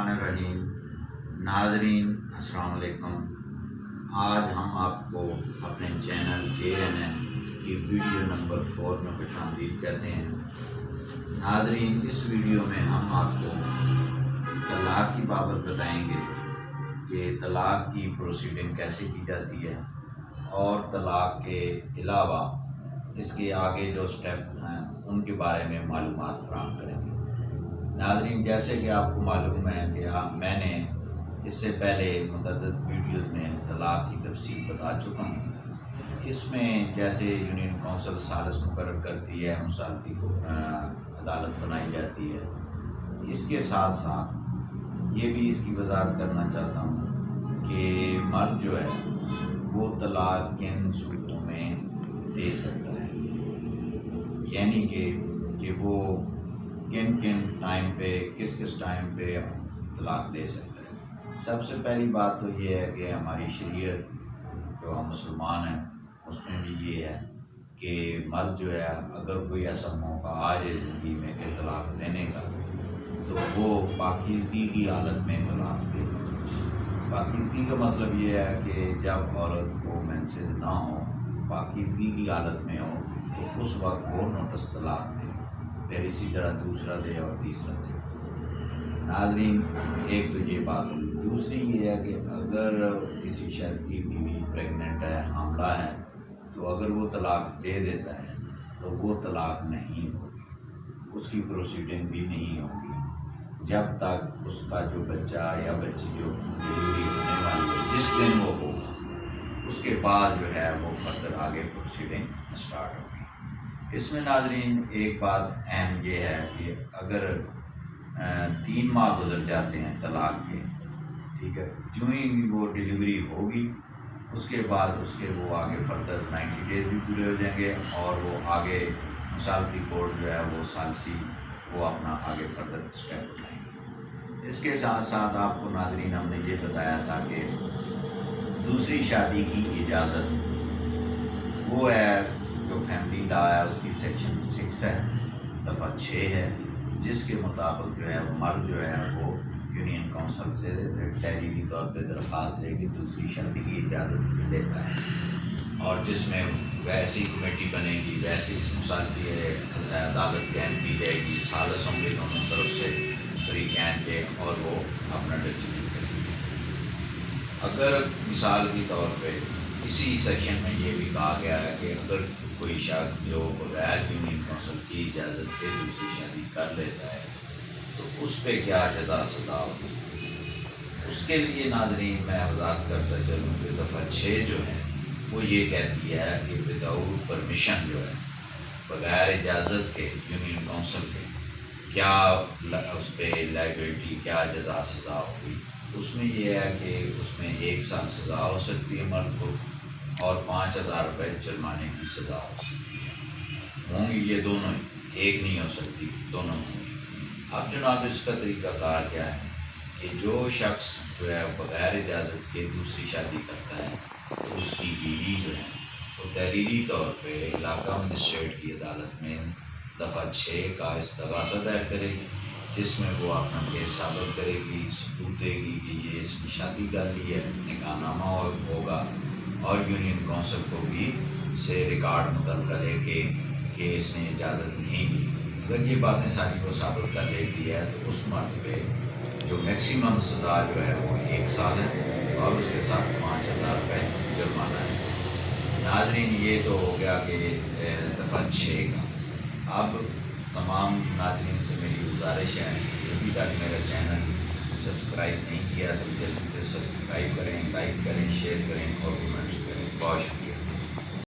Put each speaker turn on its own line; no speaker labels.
बिस्मिल्लाहिर्रहमानिर्रहीम। नाज़रीन अस्सलाम वालेकुम। आज हम आपको अपने चैनल JNN की वीडियो नंबर 4 में खुशामदीद कहते हैं। नाज़रीन, इस वीडियो में हम आपको तलाक़ की बाबत बताएंगे कि तलाक़ की प्रोसीडिंग कैसे की जाती है और तलाक़ के अलावा इसके आगे जो स्टेप हैं उनके बारे में मालूमात फराहम करेंगे। नाज़रीन, जैसे कि आपको मालूम है कि मैंने इससे पहले मुतअद्दिद वीडियोज़ में तलाक़ की तफसील बता चुका हूँ। इसमें जैसे यूनियन कौंसिल सालिस मुकर्रर करती है, मुसालती को अदालत बनाई जाती है। इसके साथ साथ ये भी इसकी वजाहत करना चाहता हूँ कि मर्द जो है वो तलाक़ किन सूरतों में दे सकता है, यानी कि वो किन किन टाइम पे किस किस टाइम पे तलाक़ दे सकता है। सबसे पहली बात तो ये है कि हमारी शरीयत जो हम मुसलमान हैं उसमें भी ये है कि मर्द जो है अगर कोई ऐसा मौका आ जाए ज़िंदगी में कि तलाक़ देने का, तो वो पाकीज़गी की हालत में तलाक़ दे। पाकीज़गी का मतलब ये है कि जब औरत को मेंसेस ना हो, पाकीज़गी की हालत में हो, तो उस वक्त वो नोटिस तलाक़ दे, फिर इसी तरह दूसरा दे और तीसरा दे। नाज़रीन, एक तो ये बात हुई। दूसरी ये है कि अगर किसी शख्स की बीवी प्रेग्नेंट है, हामला है, तो अगर वो तलाक़ दे देता है तो वो तलाक़ नहीं होगी, उसकी प्रोसीडिंग भी नहीं होगी जब तक उसका जो बच्चा या बच्ची जो डिलीवरी होने वाली है जिस दिन वो होगा, उसके बाद जो है वो फर्दर आगे प्रोसीडिंग स्टार्ट होगी। इसमें नाज़रीन एक बात अहम ये है कि अगर 3 माह गुजर जाते हैं तलाक़ के, ठीक है, जो ही वो डिलीवरी होगी उसके बाद उसके वो आगे फर्दर 90 डेज भी पूरे हो जाएंगे और वो आगे मुसालती कोर्ट जो है वो सालसी वो अपना आगे फर्दर स्टेप उठाएंगे। इसके साथ साथ आपको नाज़रीन हमने ये बताया था कि दूसरी शादी की इजाज़त वो है जो फैमिली लॉ है उसकी सेक्शन 6 है, दफ़ा 6 है, जिसके मुताबिक जो है मर्द जो है वो यूनियन कौंसिल से तहरीरी तौर पर दरख्वास्त दे कि दूसरी शादी की इजाज़त लेता है, और जिसमें वैसी कमेटी बनेगी, वैसी मुसालती अदालत बयान की जाएगी, सालिस होंगे दोनों तरफ से तरीक़ैन के, और वो अपना डिसीजन करेंगे। अगर मिसाल के तौर पे इसी सेक्शन में ये भी कहा गया है कि अगर कोई शख्स जो बगैर यूनियन कौंसिल की इजाज़त के दूसरी शादी कर लेता है तो उस पर क्या जज़ा सज़ा होगी, उसके लिए नाज़रीन मैं वज़ाहत करता चलूँ कि दफ़ा 6 जो है वो ये कहती है कि विदाउट परमिशन जो है, बगैर इजाज़त के यूनियन कौंसिल के, क्या उस पर लाइबिलिटी क्या जज़ा सज़ा होगी। उसमें यह है कि उसमें 1 साल सज़ा हो सकती है मर्द को और 5000 रुपये जुर्माने की सज़ा हो सकती है। होंगी ये दोनों ही, एक नहीं हो सकती, दोनों होंगी। अब जनाब इसका तरीक़ाकार क्या है कि जो शख्स जो है बग़ैर इजाज़त के दूसरी शादी करता है तो उसकी बीवी जो है वो तहरीरी तौर पे इलाका मजिस्ट्रेट की अदालत में दफ़ा 6 का इस्तग़ासा दायर करेगी, जिसमें वो अपना केस साबित करेगी, सबूत देगी कि ये इसने शादी कर ली है, निकाहनामा होगा, और यूनियन कौंसिल को भी से रिकॉर्ड मुतल करेंगे कि इसने इजाज़त नहीं ली। अगर ये बातें सारी वो साबित कर लेती है तो उस मर्द पे जो मैक्सिमम सज़ा जो है वो 1 साल है और उसके साथ 5000 रुपये जुर्माना है। नाज़रीन, ये तो हो गया कि दफ़ा 6 का। अब तमाम नाज़रीन से मेरी गुजारिश है कि अभी तक मेरा चैनल सब्सक्राइब नहीं किया तो जल्दी से सब्सक्राइब करें, लाइक करें, शेयर करें और कमेंट्स करें। बहुत शुक्रिया।